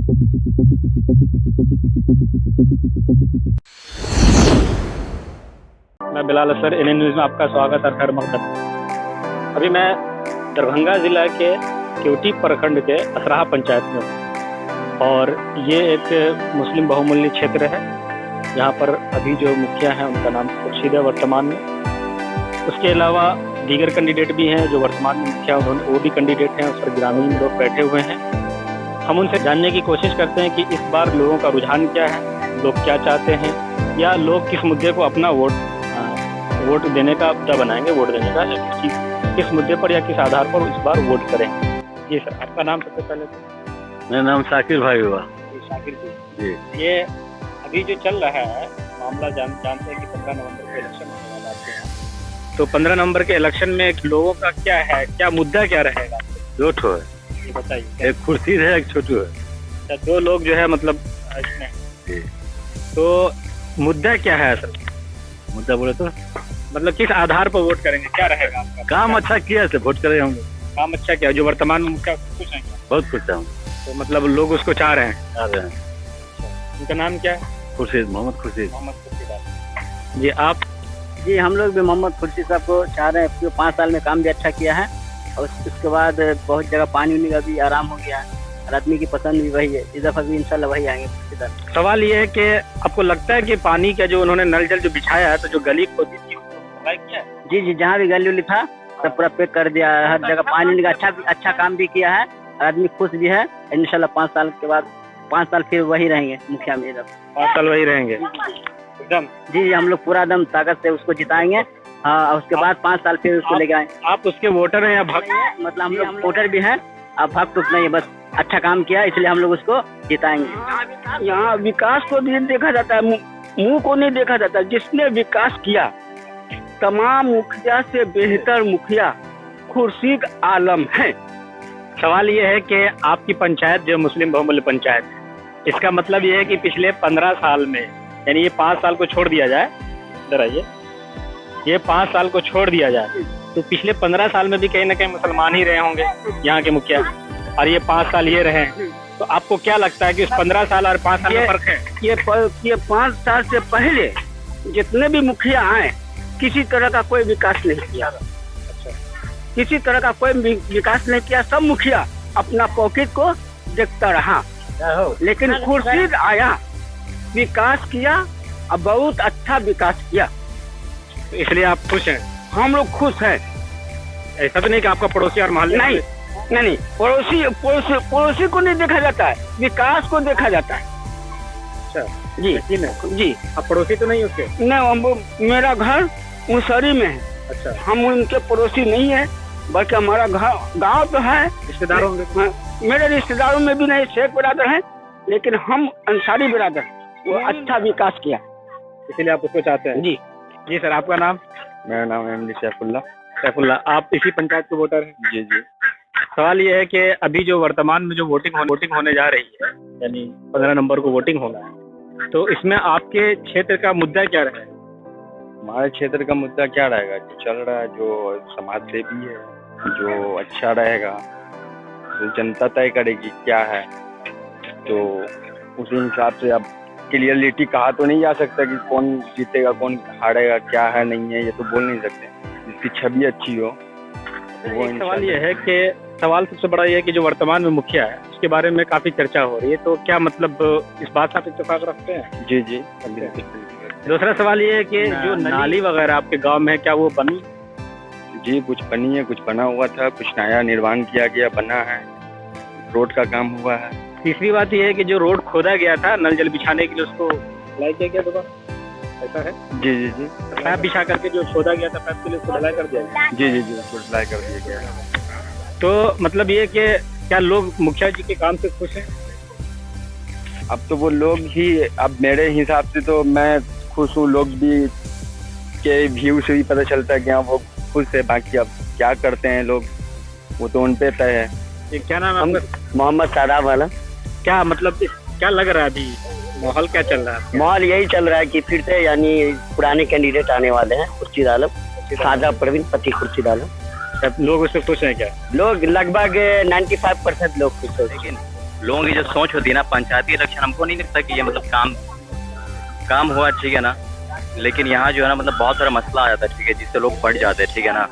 मैं बिलाल असर, NN news में आपका स्वागत और खैर मकदम। अभी मैं दरभंगा ज़िला के केवटी प्रखंड के असराहा पंचायत में हूँ और ये एक मुस्लिम बहुमूल्य क्षेत्र है जहाँ पर अभी जो मुखिया हैं उनका नाम खुर्शीद है वर्तमान में। उसके अलावा दीगर कैंडिडेट भी हैं जो वर्तमान में मुखिया वो भी कैंडिडेट हैं, उस पर ग्रामीण लोग बैठे हुए हैं। हम उनसे जानने की कोशिश करते हैं कि इस बार लोगों का रुझान क्या है, लोग क्या चाहते हैं या लोग किस मुद्दे को अपना वोट देने का मुद्दा बनाएंगे, वोट देने का या किस मुद्दे पर या किस आधार पर इस बार वोट करेंगे। जी सर, आपका नाम सबसे पहले तो? मेरा नाम शाकिर भाई हुआ। शाकिर जी, ये अभी जो चल रहा है मामला जानते हैं कि 15 नवंबर के इलेक्शन होने वाला है, तो 15 नवंबर के इलेक्शन में लोगों का क्या है, क्या मुद्दा क्या रहेगा? दो ठो है, ये बताइए। एक खुर्शीद है, एक छोटू है। अच्छा, दो लोग जो है मतलब इसमें, तो मुद्दा क्या है असल? मुद्दा बोले तो मतलब किस आधार पर वोट करेंगे, क्या रहेगा आपका? काम अच्छा किया से वोट करें हम लोग। काम अच्छा किया, जो वर्तमान में मुखिया खुश हैं क्या? बहुत खुश है हम। तो मतलब लोग उसको चाह रहे हैं। आ रहे हैं। उनका नाम क्या है? खुर्शीद, मोहम्मद खुर्शीद। मोहम्मद खुर्शीद। जी आप? जी हम लोग भी मोहम्मद खुर्शीद साहब को चाह रहे हैं, 5 साल में काम भी अच्छा किया है और उसके बाद बहुत जगह पानी उनी का भी आराम हो गया है और आदमी की पसंद भी वही है। इस दफा भी इंशाल्लाह वही आएंगे खुर्शीद साहब। सवाल ये है कि आपको लगता है कि पानी का जो उन्होंने नल जल जो बिछाया है, तो जो गली खोदी थी उसको अप्लाई किया है? जी जी, जहाँ भी गली उली था सब पूरा पैक कर दिया है, हर जगह पानी का अच्छा काम भी किया है और आदमी खुश भी है। इंशाल्लाह 5 साल के बाद 5 साल फिर वही रहेंगे मुखिया में। 5 साल वही रहेंगे एकदम? जी हम लोग पूरा दम ताकत से उसको जिताएंगे। हाँ, उसके बाद 5 साल फिर उसको लेके आए। आप उसके वोटर हैं या भक्त? मतलब हम लोग वोटर भी हैं, अब भक्त नहीं है, बस अच्छा काम किया इसलिए हम लोग उसको जिताएंगे। यहाँ विकास को भी देखा जाता है, मुंह को नहीं देखा जाता। जिसने विकास किया तमाम मुखिया से बेहतर मुखिया खुर्शीद आलम है। सवाल ये है कि आपकी पंचायत जो मुस्लिम बहुमूल्य पंचायत है, इसका मतलब ये है कि पिछले 15 साल में, यानी ये 5 साल को छोड़ दिया जाए, इधर आइए, ये 5 साल को छोड़ दिया जाए तो पिछले 15 साल में भी कहीं ना कहीं मुसलमान ही रहे होंगे यहाँ के मुखिया, और ये 5 साल ये रहे। तो आपको क्या लगता है कि इस 15 साल और 5 साल में फर्क है? ये 5 साल से पहले जितने भी मुखिया आए किसी तरह का कोई विकास नहीं किया। अच्छा, किसी तरह का कोई विकास नहीं किया। सब मुखिया अपना पॉकेट को देखता रहा, लेकिन खुर्शीद आया, विकास किया और बहुत अच्छा विकास किया। तो इसलिए आप खुश हैं? हम लोग खुश हैं। ऐसा तो नहीं कि आपका पड़ोसी और मोहल्ले? नहीं, पड़ोसी को नहीं देखा जाता है, विकास को देखा जाता है। अच्छा जी जी। आप पड़ोसी तो नहीं उसके? नहीं, मेरा घर मुसरी में है। अच्छा, हम उनके पड़ोसी नहीं है, बल्कि हमारा गांव तो है। रिश्तेदार होंगे? मेरे रिश्तेदारों में भी नहीं, शेख बिरादर हैं, लेकिन हम अंसारी बिरादर हैं। वो अच्छा विकास किया, इसीलिए आप उसको चाहते हैं? जी जी सर, आपका नाम? मेरा नाम एमडी सैफुल्ला। सैफुल्ला, आप इसी पंचायत के वोटर हैं? जी जी। सवाल ये है कि अभी जो वर्तमान में जो वोटिंग होने जा रही है, यानी 15 नवंबर को वोटिंग होना है, तो इसमें आपके क्षेत्र का मुद्दा क्या रहेगा? हमारे क्षेत्र का मुद्दा क्या रहेगा? जो चल रहा है, जो समाज सेवी है, जो अच्छा रहेगा, जो जनता तय करेगी क्या है, तो उसी हिसाब से अब क्लियरलिटी कहा तो नहीं जा सकता कि कौन जीतेगा कौन हारेगा, क्या है नहीं है, ये तो बोल नहीं सकते। जिसकी छवि अच्छी हो वो। सवाल ये है कि सबसे बड़ा ये है कि जो वर्तमान में मुखिया है उसके बारे में काफी चर्चा हो रही है, तो क्या मतलब इस बात से आप इत्तेफाक रखते हैं? जी जी। दूसरा सवाल ये है कि जो नाली वगैरह आपके गांव में है, क्या वो बनी? जी, कुछ बनी है, कुछ बना हुआ था, कुछ नया निर्माण किया गया, बना है, रोड का काम हुआ है। तीसरी बात ये है कि जो रोड खोदा गया था नल जल बिछाने के लिए, उसको ढलाई किया गया दोबारा, ऐसा है? जी जी जी। पैप बिछा करके जो खोदा गया था पैप के लिए उसको ढलाई कर दिया गया? जी जी जी, उसको ढलाई कर दिया गया। तो मतलब ये कि क्या लोग मुखिया जी के काम से खुश हैं? अब तो वो लोग ही, अब मेरे हिसाब से तो मैं खुश हूँ, लोग भी के व्यू से भी पता चलता है कि हाँ वो खुश है। बाकी अब क्या करते हैं लोग, वो तो उन पे तय है। ये क्या नाम है आपका? मोहम्मद सादाब वाला। क्या मतलब क्या लग रहा है अभी माहौल क्या चल रहा है? माहौल यही चल रहा है कि फिर से यानी पुराने कैंडिडेट आने वाले हैं, खुर्शीद आलम, सादा प्रवीण पति खुर्शीद आलम। लोग उससे खुश हैं क्या? लोग लगभग 95% लोग खुश हैं। लोगों की जो सोच होती है ना, पंचायती इलेक्शन हमको नहीं लगता कि ये मतलब काम हुआ, ठीक है ना। लेकिन यहाँ जो है ना मतलब बहुत सारा मसला आ जाता है, ठीक है, जिससे लोग बढ़ जाते हैं, ठीक है ना।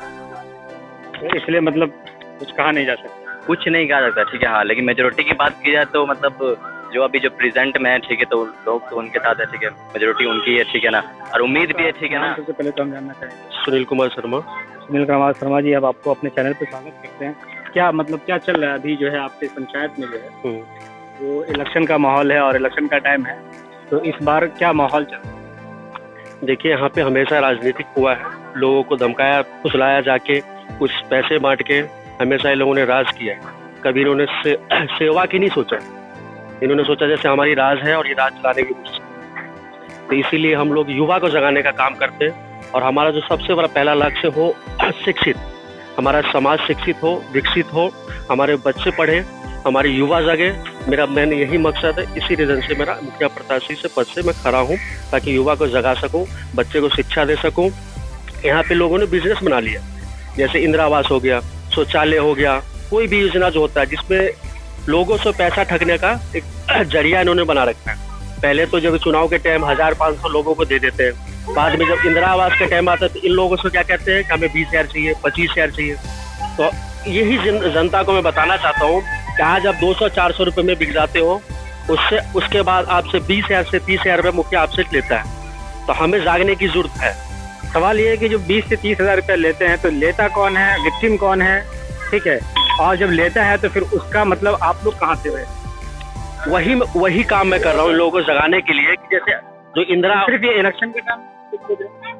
तो इसलिए मतलब कुछ कहा नहीं जा सकता। कुछ नहीं कहा सकता, ठीक है। हाँ, लेकिन मेजोरिटी की बात की जाए तो मतलब जो अभी जो प्रेजेंट में है, ठीक है, तो लोग तो उनके साथ है, ठीक है, मेजोरिटी उनकी है, ठीक है ना, और उम्मीद भी है, ठीक है ना। सबसे पहले तो हम जानना चाहेंगे सुनील कुमार शर्मा। सुनील कुमार शर्मा जी, अब आपको अपने चैनल पे स्वागत करते हैं। क्या मतलब क्या चल रहा है अभी जो है आपके पंचायत में जो है वो इलेक्शन का माहौल है और इलेक्शन का टाइम है, तो इस बार क्या माहौल चल रहा है? देखिए, यहाँ पे हमेशा राजनीतिक हुआ है, लोगों को धमकाया फुसलाया जाके, कुछ पैसे बांट के हमेशा इन लोगों ने राज किया है। कभी इन्होंने सेवा की नहीं सोचा, इन्होंने सोचा जैसे हमारी राज है और ये राज चलाने की कोशिश। तो इसीलिए हम लोग युवा को जगाने का काम करते हैं और हमारा जो सबसे बड़ा पहला लक्ष्य हो शिक्षित, हमारा समाज शिक्षित हो, विकसित हो, हमारे बच्चे पढ़े, हमारे युवा जगे। मैंने यही मकसद है, इसी रीजन से मेरा मुखिया प्रत्याशी से पद से मैं खड़ा हूँ, ताकि युवा को जगा सकूँ, बच्चे को शिक्षा दे सकूँ। यहाँ पे लोगों ने बिजनेस बना लिया, जैसे इंदिरा आवास हो गया, शौचालय हो गया, कोई भी योजना जो होता है जिसमें लोगों से पैसा ठगने का एक जरिया इन्होंने बना रखा है। पहले तो जब चुनाव के टाइम 1500 लोगों को दे देते हैं, बाद में जब इंदिरा आवास का टाइम आता है तो इन लोगों से क्या कहते हैं कि हमें 20,000 चाहिए, 25,000 चाहिए। तो यही जनता को मैं बताना चाहता हूँ कि आज आप 200-400 रुपये में बिक जाते हो, उसके बाद आपसे 20,000 से 30,000 रुपये मुखिया आपसे लेता है। तो हमें जागने की जरूरत है। सवाल ये है कि जो 20 से 30,000 रुपया लेते हैं तो लेता कौन है, विक्टिम कौन है, ठीक है, और जब लेता है तो फिर उसका मतलब आप लोग कहाँ से हुए? वही काम मैं कर रहा हूँ लोगों को जगाने के लिए, कि जैसे जो इंदिरा सिर्फ ये इलेक्शन के टाइम?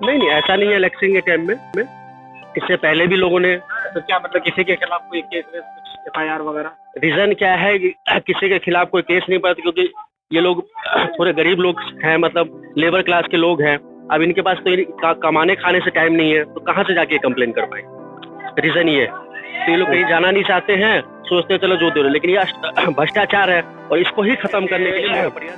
नहीं, ऐसा नहीं है इलेक्शन के टाइम में, इससे पहले भी लोगों ने। तो क्या मतलब किसी के खिलाफ कोई केस कुछ FIR वगैरह? रीजन क्या है कि किसी के खिलाफ कोई केस नहीं पड़ता, क्योंकि ये लोग थोड़े गरीब लोग हैं, मतलब लेबर क्लास के लोग हैं। अब इनके पास तो कमाने खाने से टाइम नहीं है, तो कहाँ से जाके कंप्लेन कर पाएंगे? रीजन ये है। तो ये लोग कहीं जाना नहीं चाहते हैं, सोचते हैं चलो जो दे रहे, लेकिन ये भ्रष्टाचार है और इसको ही खत्म करने के लिए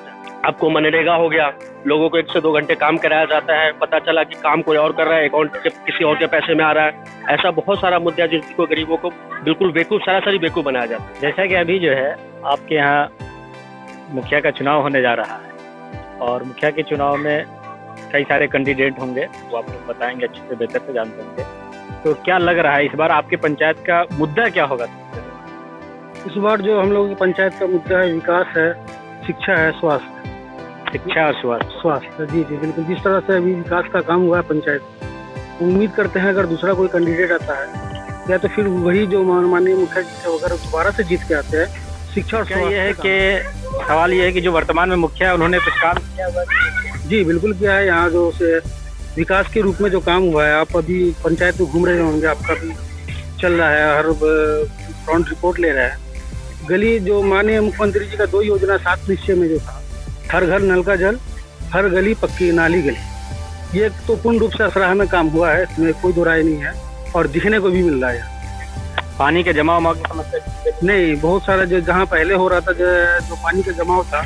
आपको मनरेगा हो गया, लोगों को 1 से 2 घंटे काम कराया जाता है, पता चला कि काम कोई और कर रहा है, अकाउंट के किसी और के पैसे में आ रहा है। ऐसा बहुत सारा मुद्दा जिसको गरीबों को बिल्कुल बेवकूफ, सरासरी बेवकूफ बनाया जाता है। जैसा कि अभी जो है आपके यहाँ मुखिया का चुनाव होने जा रहा है और मुखिया के चुनाव में कई सारे कैंडिडेट होंगे, वो आप लोग बताएंगे, अच्छे से बेहतर से जानते होंगे। तो क्या लग रहा है इस बार आपके पंचायत का मुद्दा क्या होगा? इस बार जो हम लोगों की पंचायत का मुद्दा है, विकास है, शिक्षा है, स्वास्थ्य। शिक्षा और स्वास्थ्य, जी बिल्कुल। जिस तरह से अभी विकास का काम हुआ है पंचायत, उम्मीद करते हैं अगर दूसरा कोई कैंडिडेट आता है या तो फिर वही जो माननीय मुखिया जी से अगर दोबारा से जीत के आते हैं, शिक्षा और स्वास्थ्य। ये है कि सवाल ये है कि जो वर्तमान में मुखिया है उन्होंने कुछ काम किया हुआ है? जी बिल्कुल किया है। यहाँ जो से विकास के रूप में जो काम हुआ है, आप अभी पंचायत में घूम रहे होंगे, आपका भी चल रहा है, हर फ्रंट रिपोर्ट ले रहा है। गली जो माननीय मुख्यमंत्री जी का 2 योजना 7 निश्चय में जो था, हर घर नल का जल, हर गली पक्की नाली गली, ये तो पूर्ण रूप से सराहनीय काम हुआ है, इसमें कोई दो राय नहीं है और दिखने को भी मिल रहा है। पानी के जमाव की समस्या नहीं, बहुत सारा जो जहाँ पहले हो रहा था जो पानी का जमाव था,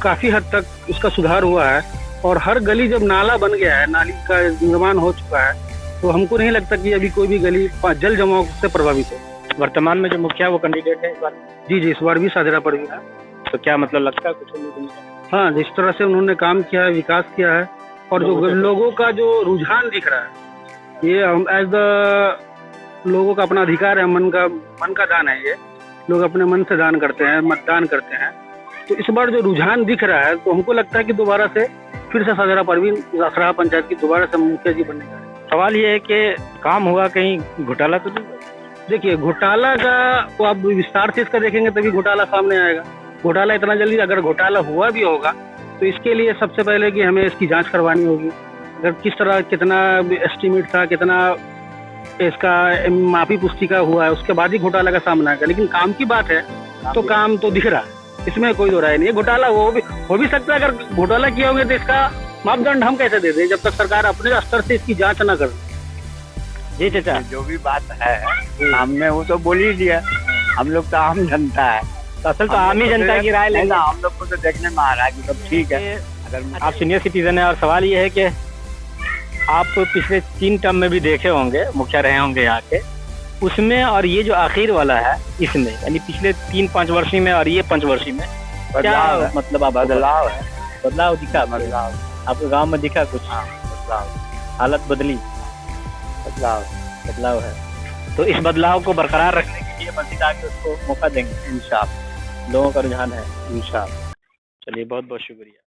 काफी हद तक उसका सुधार हुआ है और हर गली जब नाला बन गया है, नाली का निर्माण हो चुका है, तो हमको नहीं लगता कि अभी कोई भी गली जल जमाव से प्रभावित हो। वर्तमान में जो मुखिया वो कैंडिडेट है इस बार? जी इस बार भी साझरा परवीन है। तो क्या मतलब लगता है कुछ? हाँ, जिस तरह से उन्होंने काम किया है, विकास किया है और जो लोगों का जो रुझान दिख रहा है, ये एज द लोगों का अपना अधिकार है, मन का दान है, ये लोग अपने मन से दान करते हैं, मतदान करते हैं। तो इस बार जो रुझान दिख रहा है, तो हमको लगता है कि दोबारा से फिर से साझरा परवीन असराहा पंचायत की दोबारा से मुखिया जी बनने का। सवाल ये है कि काम हुआ, कहीं घोटाला तो नहीं? देखिए, घोटाला का तो आप विस्तार से इसका देखेंगे तभी घोटाला सामने आएगा। घोटाला इतना जल्दी, अगर घोटाला हुआ भी होगा तो इसके लिए सबसे पहले कि हमें इसकी जांच करवानी होगी, अगर किस तरह कितना एस्टीमेट था, कितना इसका माफी पुस्तिका हुआ है, उसके बाद ही घोटाला का सामना आएगा। लेकिन काम की बात है तो काम तो दिख रहा है, इसमें कोई दो राय नहीं है। घोटाला हो भी सकता है, अगर घोटाला किया होंगे तो इसका मापदंड हम कैसे दे दें जब तक सरकार अपने स्तर से इसकी जांच न करे। जी चाचा, जो भी बात है हमने वो तो बोल ही दिया, हम लोग तो आम जनता है, तो असल तो आम ही जनता की राय लेना, हम लोग को तो देखने में आ रहा है कि सब ठीक है। अगर आप सीनियर सिटीजन है और सवाल ये है कि आप पिछले 3 टर्म में भी देखे होंगे, मुखिया रहे होंगे यहाँ के, उसमें और ये जो आखिर वाला है इसमें, यानी पिछले 3-5 वर्षी में और ये 5 वर्षी में क्या बदलाव है। मतलब आप बदलाव है। बदलाव दिखा आपको? बदलाव आपके गांव में दिखा कुछ? बदलाव हालत बदली, बदलाव बदलाव है। तो इस बदलाव को बरकरार रखने के लिए मस्जिद आके उसको मौका देंगे इंशाअल्लाह। लोगों का रुझान है इंशाअल्लाह। चलिए बहुत बहुत शुक्रिया।